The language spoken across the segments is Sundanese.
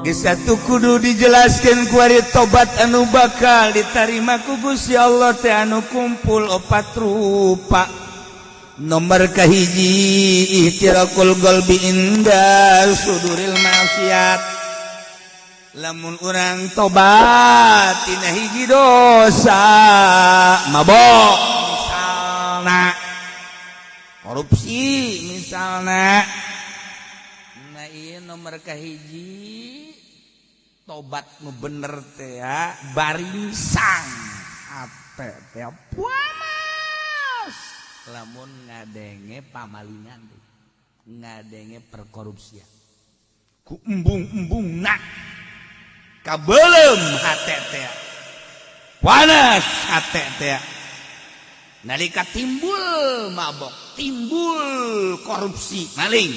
Satu kudu dijelaskan kuari tobat anu bakal diterima ku Gusti Allah teh anu kumpul 4 rupa. Nomor kahiji ihtirakul qalbi inda suduril maksiat. Lamun urang tobat tina hiji dosa mabok misalna, korupsi misalna. Nah ieu nomor kahiji tobat nu bener teh ya baringsang ate teh puas lamun ngadenge pamalingan teh ngadenge perkorupsian ku embung-embungna kabeulem hate teh panas hate teh nalika timbul mabok timbul korupsi maling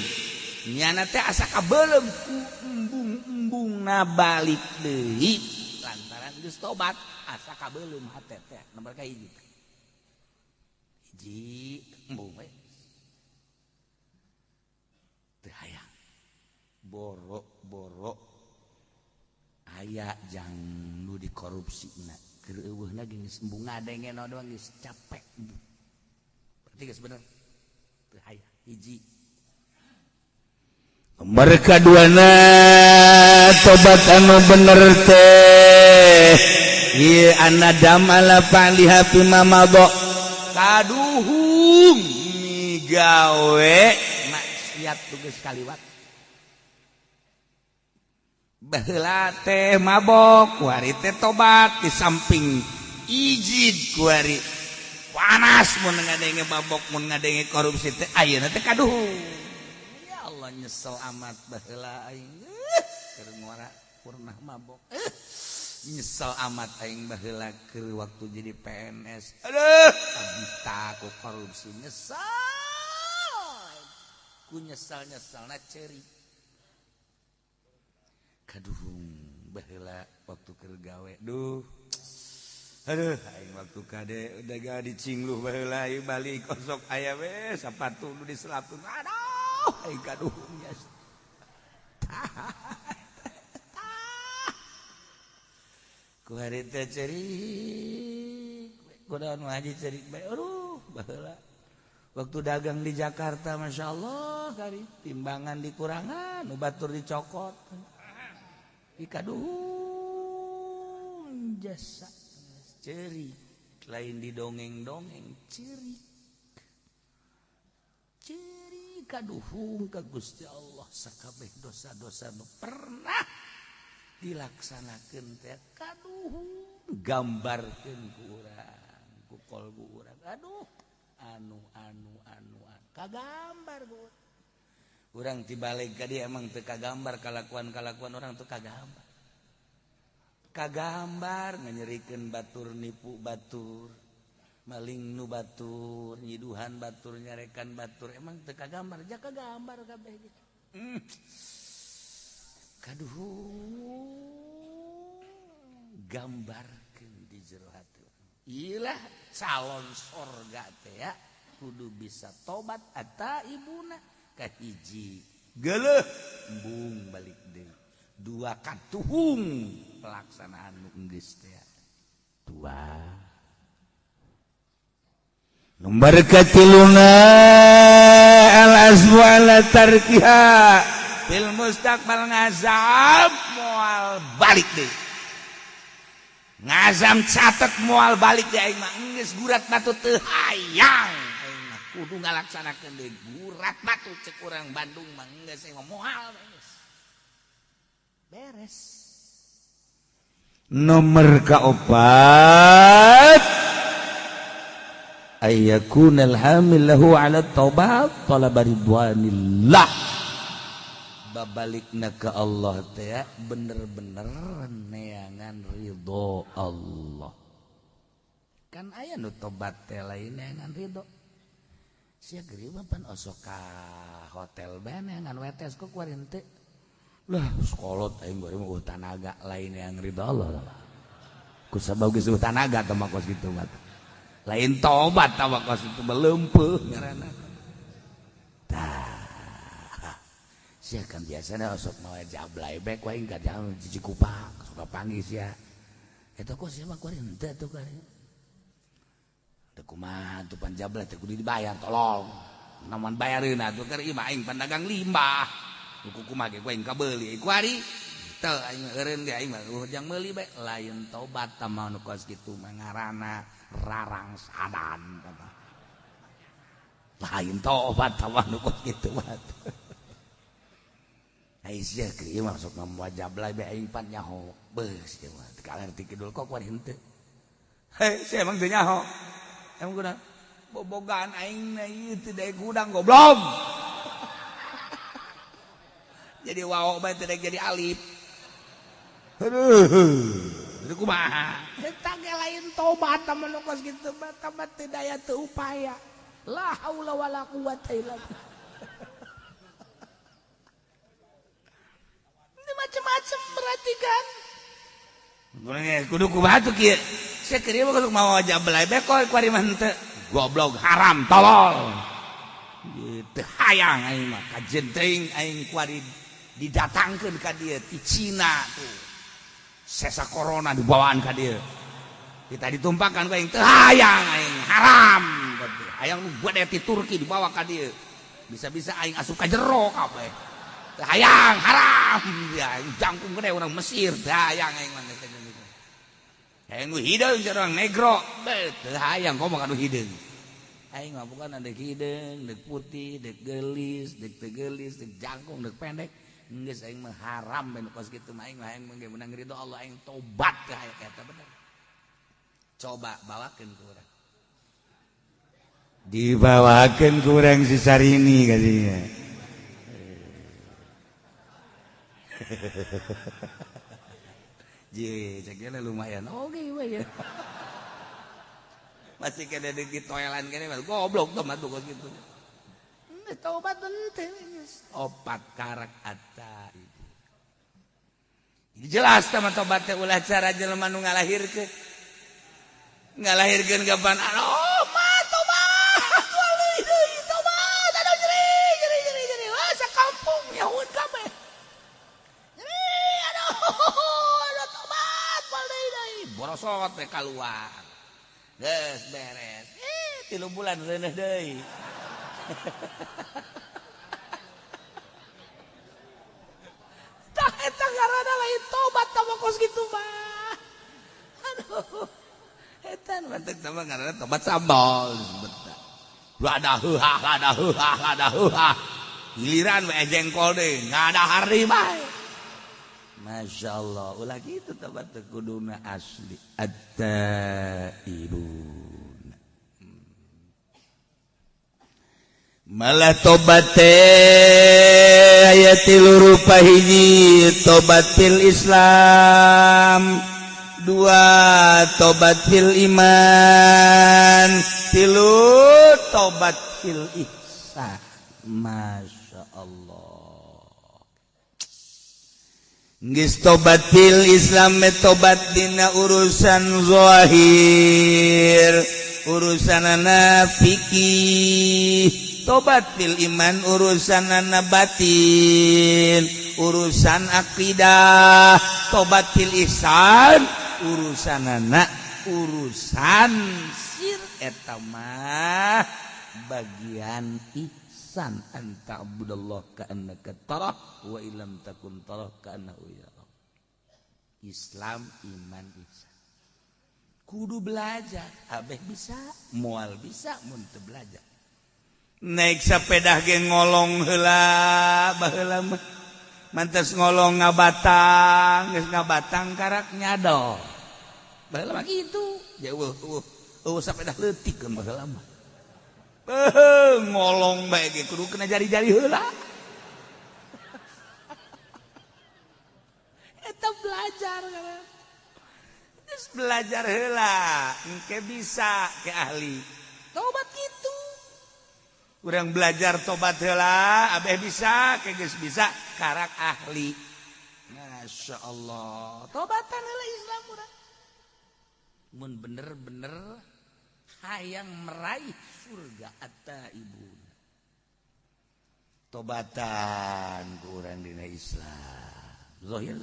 nyana teh asa kabeulem ku embung-embungna balik deui lantaran geus tobat asa kabeulem hate teh nomor kahiji hiji embung we teu hayang boro-boro aya jang nu dikorupsina keur eueuhna geus embung ngadenge doang geus capek berarti geus bener teu hayang hiji. Nomor kaduana tobat anu bener teh ieu anadam ala fa'liha fi mamado kaduhung migawe maksiat tugas kaliwat baheula teh mabok kuari teh tobat di samping ijid kuari panas mun ngadenge mabok mun ngadenge korupsi teh ayeuna teh kaduhung nyesel amat baheula aing keur ngora purnah mabok nyesel amat aing baheula keur waktu jadi PNS aduh abdi ku korupsi nyesel ku nyesal-nyesalna ceuri kaduhung baheula waktu keur gawe duh aduh aing waktu kade udah ga dicingluh baheula ieu balik kosok aya we sapatu nu diselapkeun aduh aing kaduhungnya ku hari teh cerik kunaon ngaji cerik bae aduh baheula waktu dagang di Jakarta Masya Allah kari timbangan dikurangan nu batur dicokot di kaduhung jasa cerik lain didongeng-dongeng cerik kaduhung ka Gusti Allah sakabeh dosa-dosa nu pernah dilaksanakeun teh kaduhung gambarkeun ku urang ku kolbu urang aduh anu kagambar ku urang tibalik ka dieu emang teu kagambar kalakuan-kalakuan urang teu kagambar nganyerikeun batur nipu batur maling nu batur nyiduhan batur nyarekan batur emang teu kagambar ja kagambar kabeh gitu kaduhung gambarkeun di jero hati ilah calon sorga teh ya kudu bisa tobat eta ibuna kahiji geuleuh embung balik deui dua katuhung pelaksanaan nu geus teh dua. Nomor katiluna al-azmu ala tarkiha fil mustaqbal ngazam moal balik deh ngazam catet moal balik deh aing mah geus gurat batu teu hayang aing mah kudu ngalaksanakeun deui gurat batu cek urang Bandung mah geus aing mah moal beres. Nomor kaopat ayyakunal hamil lahu ala taubat talaba ridwanillah babalikna ka Allah teh ya bener-bener neangan ridho Allah kan aya nu tobat teh lain neangan ridho sia geureum pan osok ka hotel bae neangan wetes kok kuarin teh lah sekolot aing bari mah tanaga lain neangan ridho Allah ku sabab geus tanaga teh mah kos kitu mah lain tobat tawakos itu beleumpeuh ngaranna sia kan biasana sok mau jablay bae wae ka jangan cici kupak suka panggil sia eta kok sia mah kuari henteu atuh kuari teu kumaha tuh pan jablay teh kudu dibayar tolong namun bayareun atuh keur ieu mah aing pandagang limbah kumaha ge kuaing kabeuli kuari teu aing eureun ge aing mah jang meuli bae lain tobat tah nu kos kitu mah ngaranna rarang sadan lain tobat tah nu kos kitu mah Aisyah kieu mah sok ngomong jablay bae aing pan nyaho beus kieu mah teu ngarti kidul kok kuari henteu heh saya emang teu nyaho emang kunaon bobogan aing na ieu teu daek gudang goblok jadi wao bae teu daek jadi alif aduh kumaha eta ge lain tobat tah nu kos kitu mah tambah teu daya teu upaya la haula wala quwata illa billah macam-macam berarti kan kudu kumaha tuh kieu saya kieu mah mau jablay bae kok kuari mah henteu goblok haram tolol teu hayang aing mah kajen teuing aing kuari didatangkeun ka dieu ti Cina tuh sesa corona dibawaan ka dieu kita ditumpahkan ka aing teu hayang aing haram hayang nu buat ti Turki dibawa ka dieu bisa-bisa aing asup ka jero kabeh hayang haram ya jangkung gede orang Mesir hayang aing mah hayang nu hideung orang negro teu hayang komo ka nu hideung aing mah bukan ada hideung deuk putih deuk geulis deuk teu geulis deuk jangkung deuk pendek geus aing mah haram ben kos kitu mah aing mah hayang mangge menang ridho Allah aing tobat ka hayang eta bener coba bawakeun ku urang dibawakeun ku urang si Sarini kadinya Ji, ceknya lumayan. Oke, ya. Masih kena di toilan kene goblok teman tuh gitu. Tobat teu opat karak ata itu. Jelas teman tobat teh ulah cara jelema nu ngalahirkeun. Ngalahirkeun gapan oh mah tobat. Wali deui tobat. Aduh jeri. Wah sakampung nyaun kabeh. Aduh tobat baldei deui borosot we keluar geus beres 3 bulan reuneuh deui tah eta ngaranna lain tobat tah kos kitu mah aduh eta mah teh ngaranna tobat sambal disebut lada heuhah giliran we jengkol deui ngadahar deui bae Masya Allah ulah gitu tobat kuduna asli at-taibun malah tobat teh aya 3 rupa hiji tobat fil Islam 2 tobat fil iman 3 tobat fil ihsan Masya Allah geus tobat fil Islam tobat dina urusan zahir urusanana fikih tobat fil iman urusanana batin urusan akidah tobat fil ihsan urusanana urusan sir eta mah bagian ihsan anta abudallah ka annaka tarah wa illam takun tarah ka annahu yarah Islam iman ihsan kudu belajar abeh bisa moal bisa mun teu belajar naik sepeda ge ngolong heula baheula mah mantes ngolong ngabatang geus ngabatang karak nyadol baheula mah kitu ya sepeda leutik kan baheula mah ngolong bae ge kudu kena jari-jari heula eta belajar kan geus belajar heula engke bisa ke ahli tobat kitu urang belajar tobat heula abeh bisa ke geus bisa karak ahli Masya Allah tobatan heula Islam urang mun bener-bener hayang meraih surga at-taibun tobatan kurang dina Islam zahir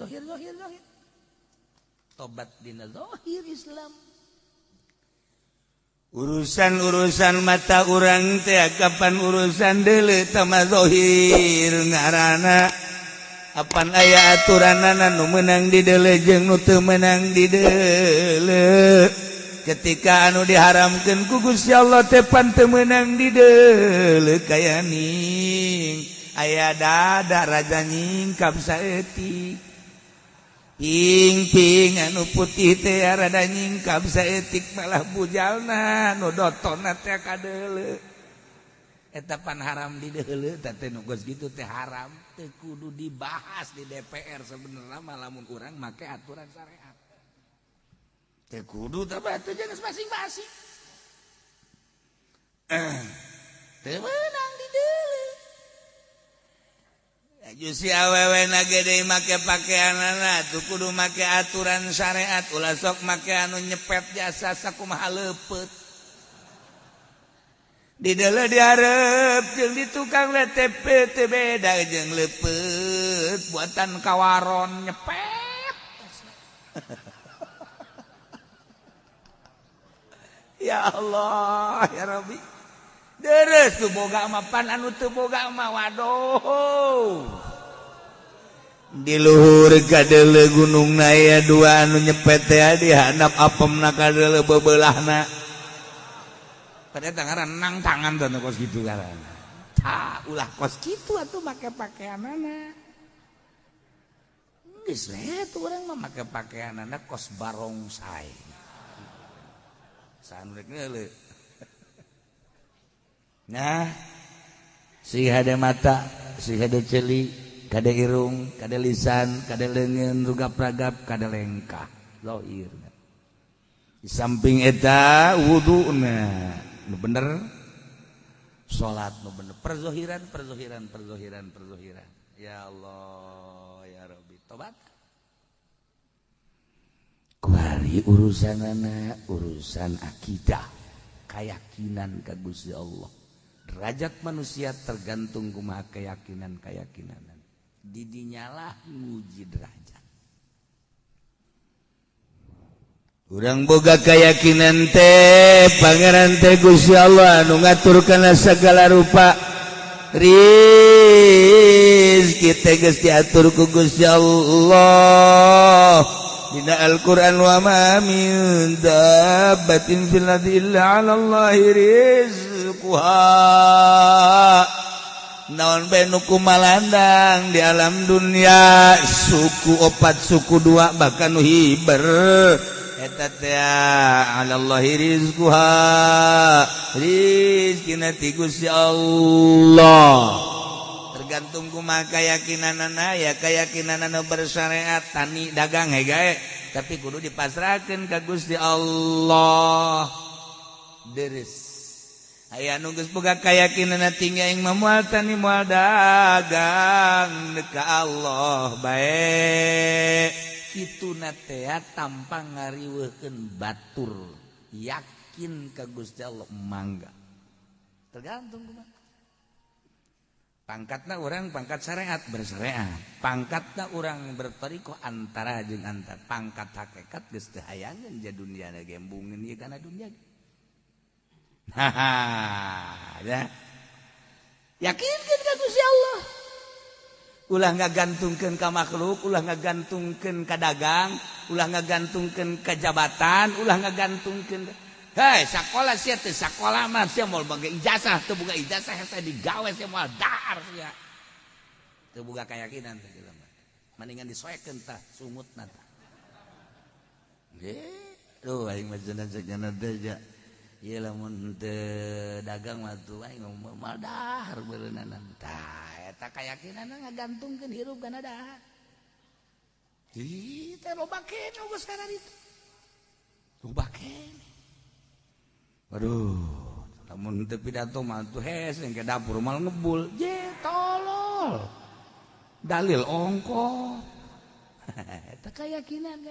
tobat dina zahir Islam urusan mata urang teh kapan urusan deuleu tama zahir ngaranna apan aya aturanana nu meunang di deuleu jeung nu teu meunang di deuleu ketika anu diharamkeun ku Gusti Allah teh pan teu meunang di deuleu kaya ning aya dada raja nyingkap saeutik ping anu putih teh rada nyingkap saeutik malah bujalna nu dotonna teh kadeuleu eta pan haram di deuleu teh nu geus kitu teh haram teu kudu dibahas di DPR sebenarnya mah lamun urang make aturan syariat teu kudu tapi atuh jeung masing-masing teu meunang di deuleu jusi awewe na gede make pakaianana tuh kudu make aturan syariat ulah sok make anu nyepet jasa sakumaha leupeut di deuleu dihareup jeung di tukang LTP teu beda jeung leupeut buatan kawaron nyepet ya Allah ya Rabbi deres tuh boga mah pan anu teu boga mah waduh di luhur kadeuleu gunungna aya dua anu nyepet teh di handap apemna kadeuleu bebeulahna pada tangaran nang tangan teh kos kitu ngaranna tah ulah kos kitu atuh make pakaianana geus we tuh urang mah make pakaianana kos barongsai sanu rek ngeuleuh. Nah, si hade mata, si hade celi, kade irung, kade lisan, kade leungeun, rugap-ragap, kade lengkah, zahir. Di samping eta wuduna, nu bener, salat nu bener, perzohiran. Ya Allah, ya Rabbi, tobat. Kuari urusanana, urusan akidah, keyakinan ka Gusti Allah. Derajat manusia tergantung kumaha keyakinan-keyakinanan. Didinyalah nguji derajat. Urang boga keyakinan teh Pangeran teh Gusti Allah anu ngaturkeun sagala rupa rizki teh geus diatur ku Gusti Allah. Dina Al-Qur'an wa ma min dabbatin fil ardi illa 'ala Allahi rizquha. Naon bae nu kumalandang di alam dunia suku opat suku dua bahkan nu hiber eta teh 'ala Allahi rizquha. Rizkina ti Gusti Allah. Tergantung kumaha keyakinanana ya keyakinanana bersyariat tani dagang gae tapi kudu dipasrahkeun ka Gusti Allah deres aya nu geus boga keyakinanna tinggi aing moal tani moal dagang ka Allah bae kituna teh tanpa ngariweukeun batur yakin ka Gusti Allah mangga tergantung kumaha pangkatna orang pangkat syariat bersyariat pangkatna orang bertoriko antara jeung antar pangkat hakikat geus teu hayangeun ja dunia na gembungin ieu kana dunia ya yakinkeun ka Gusti Allah ulah ngagantungkeun ka makhluk ulah ngagantungkeun ka dagang ulah ngagantungkeun ka jabatan ulah ngagantungkeun hei sakola sia teh sakola mah sia moal boga ijazah teu boga ijazah eta digawe sia moal dar sia teu boga keyakinan teh jelema mendingan disoekeun tah sumutna tah tuh aing mah cenah teh ja ieu lamun teu dagang mah tuh aing moal dahar beureunanan tah eta keyakinanna ngagantungkeun hirup kana dahar ih teh loba keneh geus kana ditu loba keneh. Waduh, namun teu pidato mah tuh heseng ke dapur mal ngebul. Je tolol. Dalil ongko. Eta keyakinan.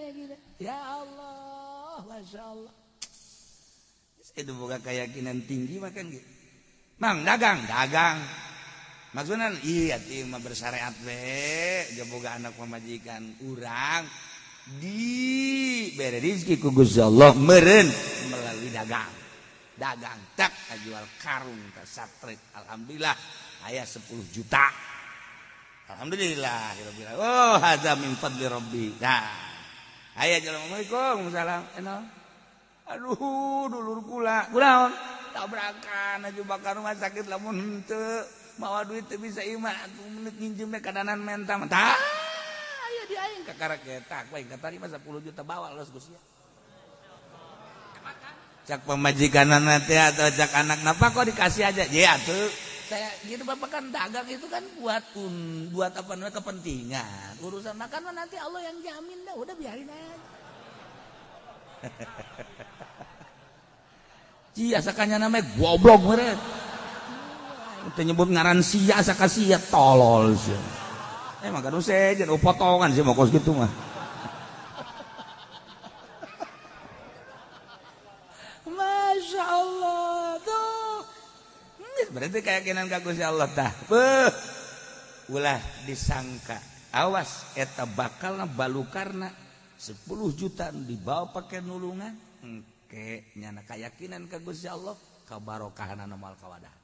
Ya Allah, masyaallah. Itu boga keyakinan tinggi makan gitu. Mang dagang. maksudnya iya mah bersyariat we boga anak pemajikan urang diberi rezeki ku Gusti Allah meureun melalui dagang tak jual karung ka satret alhamdulillah aya 10 juta alhamdulillah oh hadza min fadli rabbi nah aya assalamualaikum salam aduh dulur kula kunaon tabrakan aju bakar rumah sakit lamun henteu mawa duit teu bisa imah atuh menit nginjem kadanan menta tah aya di aing kakarak eta bae katarima 10 juta bawa los Gus ya cak pemajikanana teh atau cak anak napa kok dikasih aja ya atuh saya gitu bapak kan dagang itu kan buat apa namanya kepentingan urusan makan mah nanti Allah yang jamin dah udah biarin aja cia sakanya namanya goblok meureun teu nyebut ngaran sia saka sia tolol sia emang kan sejen potongan sih mau kos gitu mah Masya Allah tuh berarti keyakinan ka Gusti Allah tah ulah disangka awas eta bakalna balukarna 10 juta dibawa pakai nulungan engke nyana keyakinan ka Gusti Allah kabarokahanna moal kawadah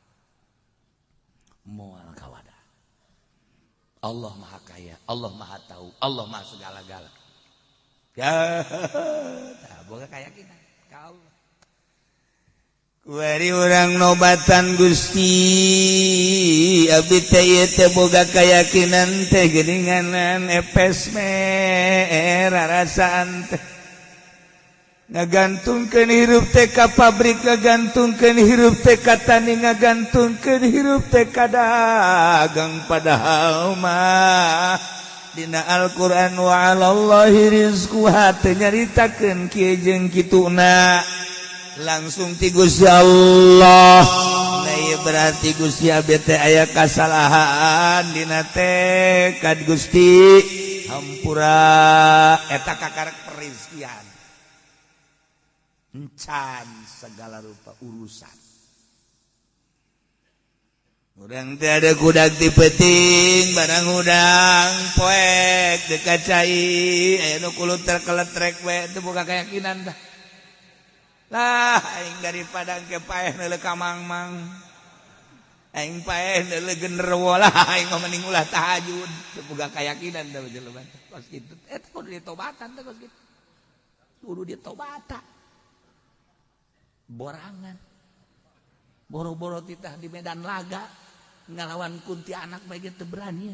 Allah maha kaya Allah maha tahu Allah maha segala-gala ya tah boga keyakinan ka Allah kuari urang nobatan Gusti abdi teh ieu teh boga kayakinan teh geuninganan epes me rarasaan teh ngagantungkeun hirup teh ka pabrik ngagantungkeun hirup teh ka tani ngagantungkeun hirup teh ka dagang padahal mah dina Al-Qur'an wa 'alallahi rizquha teh nyaritakeun kieu jeung kituna langsung ti Gusti Allah nah ieu berarti Gusti abdi teh aya kasalahan dina teh ka Gusti hampura eta kakarak perizkian encan segala rupa urusan urang teh ada kudak ti peuting barang udang poek dekat cai aya nu kulut terkeletrek we teu boga keyakinan tah lah aing daripada engke paeh neuleuh ka mangmang aing paeh neuleuh genderuwo lah aing mah mending ulah tahajud teu boga keyakinan tah jelema kos kitu eta kudu ditobatan teh kos kitu kudu ditobatan borangan boro-boro titah di medan laga ngalawan kunti anak bae teu berani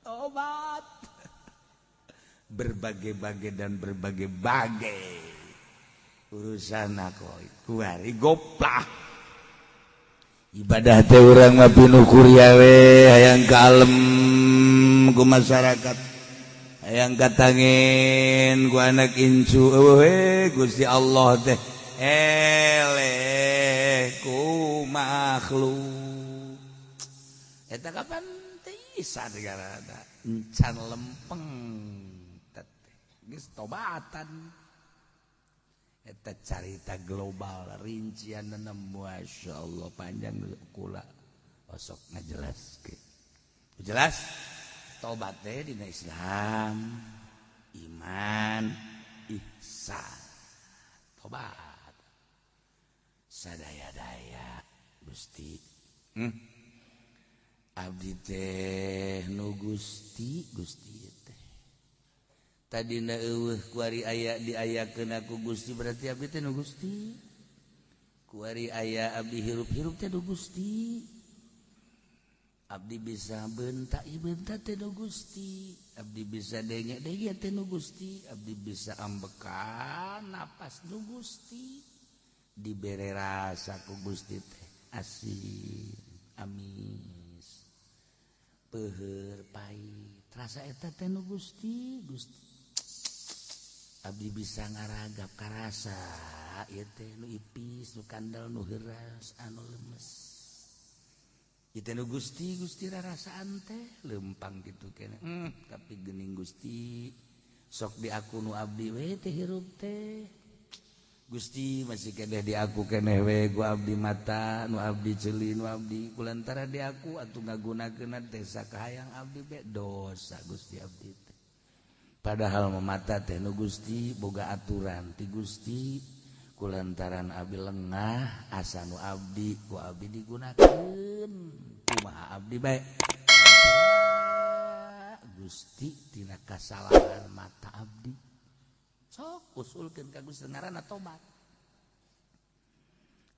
tobat berbagai-bagai dan berbagai-bagai urusan aku kuari goplah ibadah teh urang mah pinuh kuria we hayang kalem ku masyarakat hayang katangin ku anak incu we Gusti Allah teh eleh ku makhluk eta kapan teh isa negarana encan lempeng teh geus tobatan eta carita global rincianna masyaallah panjang kula osok ngajelaskeun jelas tobat teh dina Islam iman ihsan tobat sadaya-daya Gusti abdi teh nu Gusti teh tadina eueuh kuari aya diayakeun aku Gusti berarti abdi teh nu Gusti kuari aya abdi hirup-hirup teh nu Gusti abdi bisa bentak ieu bentak teh nu Gusti abdi bisa denge-denge teh nu Gusti abdi bisa ambekan napas nu Gusti dibere rasa ku Gusti teh asin amis peuheur pait rasa eta teh nu Gusti abdi bisa ngaragap ka rasa ieu teh nu ipis nu kandel nu heuras anu lemes ieu teh nu Gusti rarasaan teh lempang kitu keneh tapi geuning Gusti sok diaku nu abdi we teh hirup teh Gusti masih keneh di aku keneh we gua abdi mata nu abdi ceuli nu abdi kulantara di aku atuh ngagunakeun teh sakahayang abdi be dosa Gusti abdi teh. Padahal mata teh nu Gusti boga aturan ti Gusti kulantaran abdi lengah asa nu abdi ku abdi digunakeun kumaha abdi bae. Gusti tina kasalahan mata abdi sok usulkeun ka Gusti ngaranna tobat.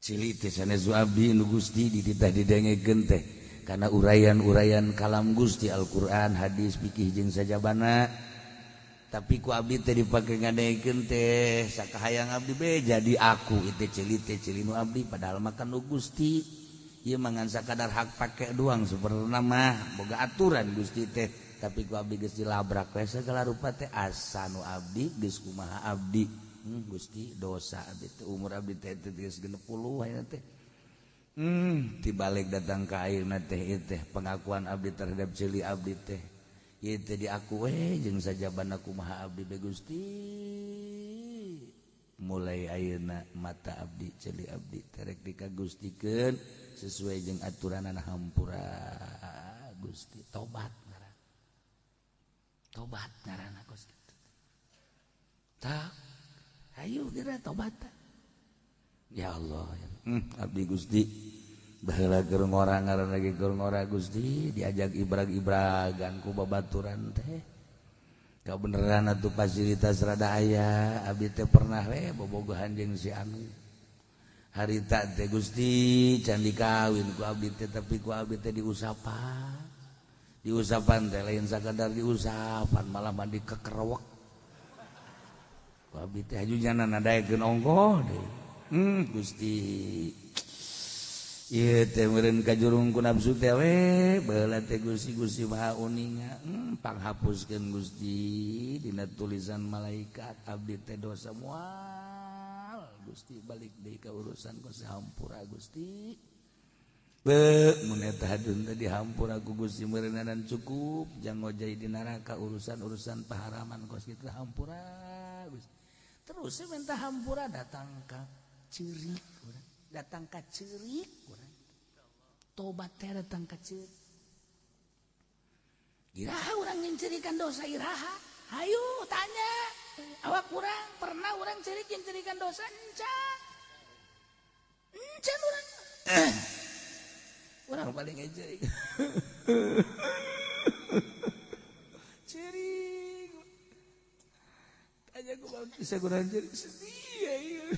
Cili teh sanes abdi nu Gusti dititah didengekeun teh kana urayan-urayan kalam Gusti Al-Qur'an, hadis, fikih jeung sajabana. Tapi ku abdi teh dipake ngadengekeun teh sakahayang abdi be jadi aku itu cili nu abdi padahal makan nu Gusti. Ieu mangan sakadar hak pake doang sabenerna mah boga aturan Gusti teh. Tapi ku abdi geus dilabrak we segala rupa teh asa nu abdi geus kumaha abdi. Gusti dosa abdi teh umur abdi teh geus 60 ayeuna teh. Tibalik datang ka ayeuna teh ieu teh pengakuan abdi terhadap ceuli abdi teh. Ieu teh diaku we jeung sajabana kumaha abdi be Gusti. Mulai ayeuna mata abdi ceuli abdi terek dikagustikeun sesuai jeung aturanana hampura Gusti tobat. Tobat ngaranna kos kitu. Tak, ayo geura tobat. Ya Allah, abdi Gusti baheula keur ngora ngaranna ge keur ngora Gusti diajak ibrag-ibragan ku babaturan teh. Kabeneran atuh fasilitas rada aya, abdi teh pernah we bobogohan jeung si anu. Harita teh Gusti can dikawin ku abdi teh tapi ku abdi teh diusapan. Diusapan teh lain sakadar diusapan malah mandi kekerewek. Abdi teh hajunya nadaekeun ongkoh deui. Gusti ieu teh meureun ka jurung ku nafsu teh we baheula teh Gusti Maha Uninga panghapuskeun Gusti dina tulisan malaikat abdi teh dosa moal Gusti balik deui ka urusan ku sahampura Gusti. Mun eta hadun teh dihampura ku Gusti meureunnan cukup jang ngojai di neraka urusan-urusan paharaman kos kitu hampura Gusti. Terus minta hampura datang ka ceurik urang, datang ka ceurik urang. Tobat teh datang ka ceurik. Iraha urang yang ceurikan dosa iraha? Hayu tanya. Awak urang pernah urang ceurik yang ceurikan dosa encan? Encan urang. Orang paling ngejek cerik tanya ku bisa kurang cerik sedih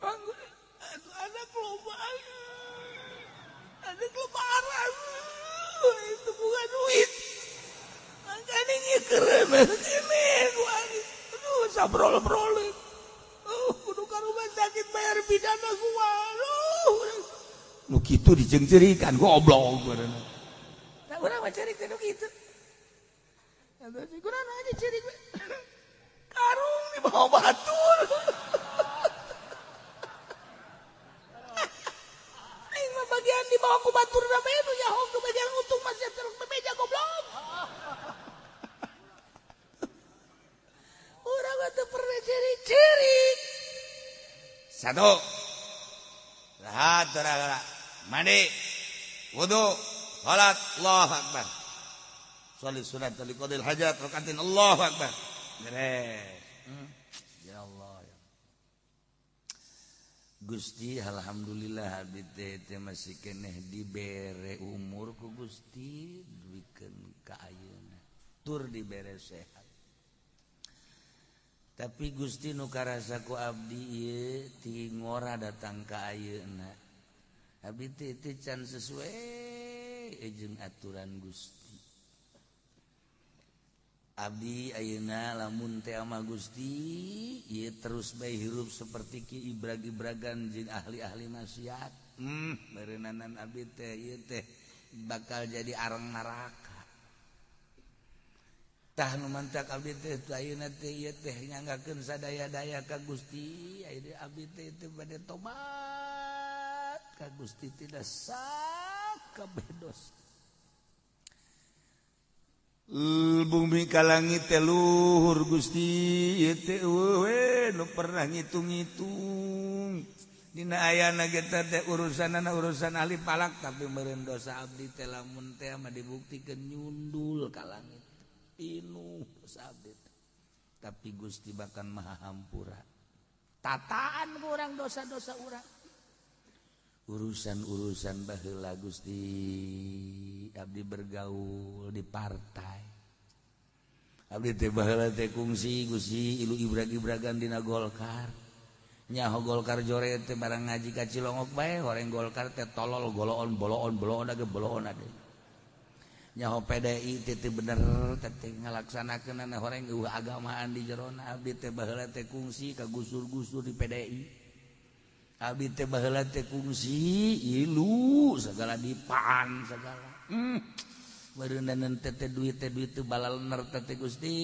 anak lebaran itu bukan duit makanya ngikeren ini aduh sabrol-brol kudu ka rumah sakit bayar pidana gua nu kitu dijengcerikan goblok urang. Nah urang mah cerik teh nu kitu. Atuh si kurang aja cerik we. Karung di bawah batur. Aing mah bagian di bawah ku batur na bae nu nyaho ke bagian untung masih terus bebeja goblok. Urang mah teu pernah cerik-cerik. Satu. Rahat ora. Mandi, wudu, salat, Allahu Akbar. Salat sunat li qadil hajat rakaatin Allahu Akbar. Beres. Ya Allah ya. Gusti alhamdulillah abdi teh masih keneh dibere umur ku Gusti duikeun ka ayeuna. Tur dibere sehat. Tapi Gusti nu karasa ku abdi ieu ti ngora datang ka ayeuna. Abdi teh can sesuai jeung aturan Gusti. Abdi ayeuna lamun teh ama Gusti ieu terus bae hirup saperti ki ibrag-ibragan jeung ahli-ahli maksiat. Meureunnanan abdi teh ieu teh bakal jadi areng neraka. Tah nu mantak abdi teh ayeuna teh ieu teh nyanggakeun sadaya-daya ka Gusti, ayeuna abdi teh bade tobat. Gusti tidak sakabeh dosa bumi ka langit luhur Gusti pernah ngitung-ngitung dina ayana kita teh urusan ahli palak tapi meureun dosa abdi teh lamun teh mah dibuktikan nyundul ka langit pinuh dosa abdi tapi Gusti bahkan maha hampura tataan urang dosa-dosa urang urusan-urusan baheula Gusti abdi bergaul di partai abdi teh baheula teh kungsi Gusti ilu ibrag-ibragan dina Golkar nyaho Golkar joret teh barang ngaji ka Cilongok bae horeng Golkar teh tolol boloon ade nyaho PDI teh bener teh ngalaksanakeun horeng agamaan di jerona abdi teh baheula teh kungsi ka gusur-gusur di PDI abdi teh baheula teh kungsi ilu segala dipan segala beureunan teh duit teh balalener teh Gusti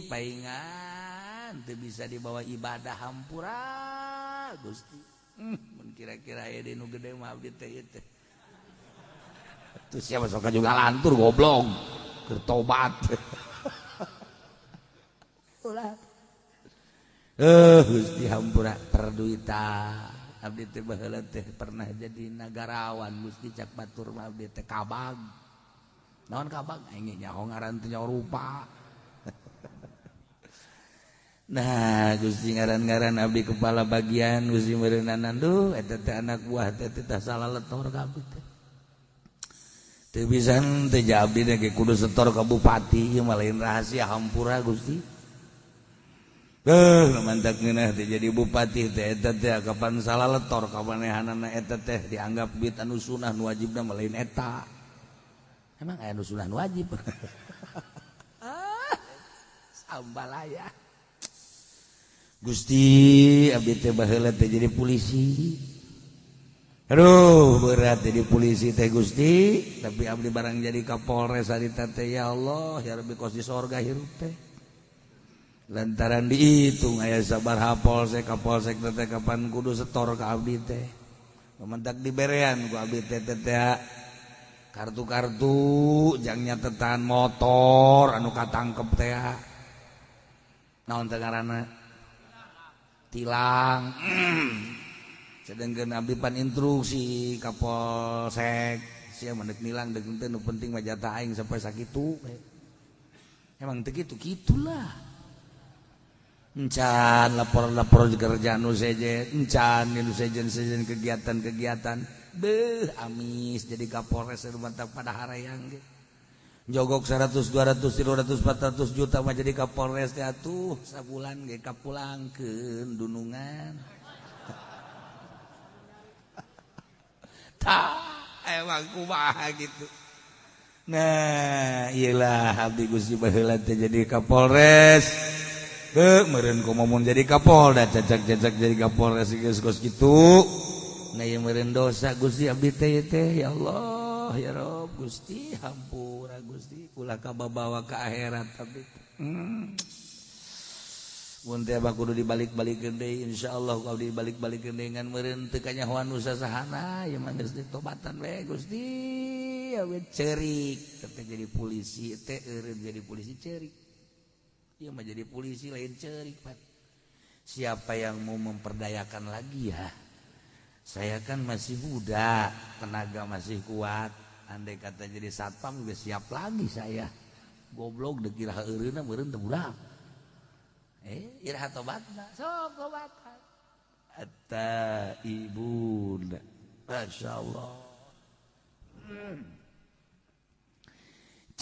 paingan teu bisa dibawa ibadah hampura Gusti mun kira-kira aya di nu gede mah abdi teh ieu teh terus siapa sok juga lantur goblok keur tobat ulah Gusti hampura perduita abdi teh baheula teh pernah jadi nagarawan Gusti cak batur mah abdi teh kabag naon kabag aing nyaho ngaran teh nyaho rupa nah Gusti ngaran-ngaran abdi kepala bagian Gusti meureunanan duh eta teh anak buah teh tah salah letor ka abdi teh teu pisan teh abdi teh kudu setor ka bupati ieu mah lain rahasia hampura Gusti mantak ngeunah teh jadi bupati teh eta teh kapan salah letor ka manehanana eta teh dianggap bid anu sunah nu wajibna mah lain eta emang aya nu sunah nu wajib sambalaya Gusti abdi teh baheula teh jadi polisi aduh berat jadi polisi teh Gusti tapi abdi barang jadi Kapolres harita teh ya Allah ya Rabbi kos di sorga hirup teh lantaran dihitung aya sabaraha polsek kapolsek teh kapan kudu setor ka abdi teh pamentak diberean ku abdi teh kartu-kartu jang nyatetan motor anu katangkep teh naon teh ngaranna tilang sedengkeun abdi pan instruksi kapolsek sia mendek nilang deuk teh nu penting mah jatah aing sampai sakitu emang teh kitu-kitulah encan lapor-lapor kerjaan nu sejen encan nu sejen kegiatan-kegiatan beuh amis jadi Kapolres mantap pada harayang ge jogok 100 200 300 400 juta mah jadi Kapolres teh atuh sabulan ge kapulangkeun dunungan tah emang kumaha gitu nah iyalah abdi Gusti baheula teh jadi Kapolres meureun kumaha jadi Kapolda cacak-cacak jadi Kapolres geus kitu nah ieu meureun dosa Gusti abdi teh ya Allah ya Rob Gusti hampura Gusti ulah kabawa ka akhirat abdi mun teh abah kudu dibalik-balikeun deui insyaallah kalau dibalik-balikeun deui ngan meureun teu kanyahoan nu sasahana ieu mah geus ditobatan we Gusti awet ceurik teh jadi polisi teh eureun jadi polisi ceurik ieu mah jadi polisi lain ceurik Pak siapa yang mau memperdayakan lagi ya saya kan masih muda tenaga masih kuat andai kata jadi satpam juga siap lagi saya goblok deuk iraha eureunna meureun teu budak iraha tobatna sok tobatan atta ibunda masyaallah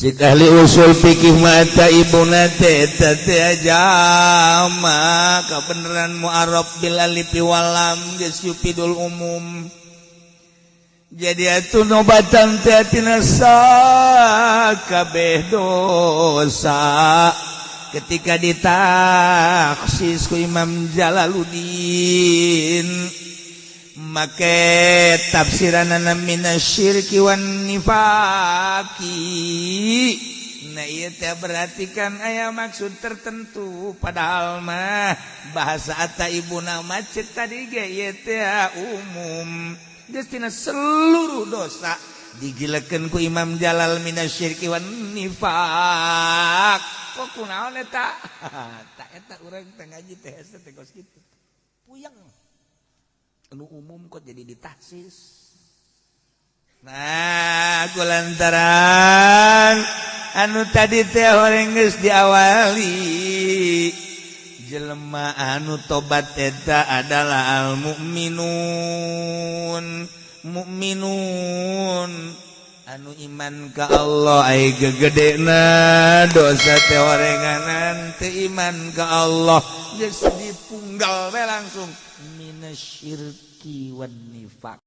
cik ahli usul fikih mata ibuna teh jama kebenaran mu'arab bil alif wal lam geus yufidul umum jadi atuh nobatan teh tina sakabeh dosa ketika ditaksis ku Imam Jalaluddin make tafsiranana minasyirki wan nifaqi nah ieu teh berarti kan aya maksud tertentu padahal mah bahasa ataibuna macet tadi ge ieu teh umum geus tina seluruh dosa digilekeun ku Imam Jalal minasyirki wan nifaq. Kok kunaon eta? Tak eta urang teh ngaji teh teh kos kitu. Puyeng. Anu umum kok jadi ditahsis. Nah, kulantaran anu tadi teh horeng geus diawali. Jelema anu tobat eta adalah al mukminun. Mukminun anu iman ka Allah ai gegedena dosa teh horenganan teu iman ka Allah geus dipunggal we langsung minasyirki wan nifaq.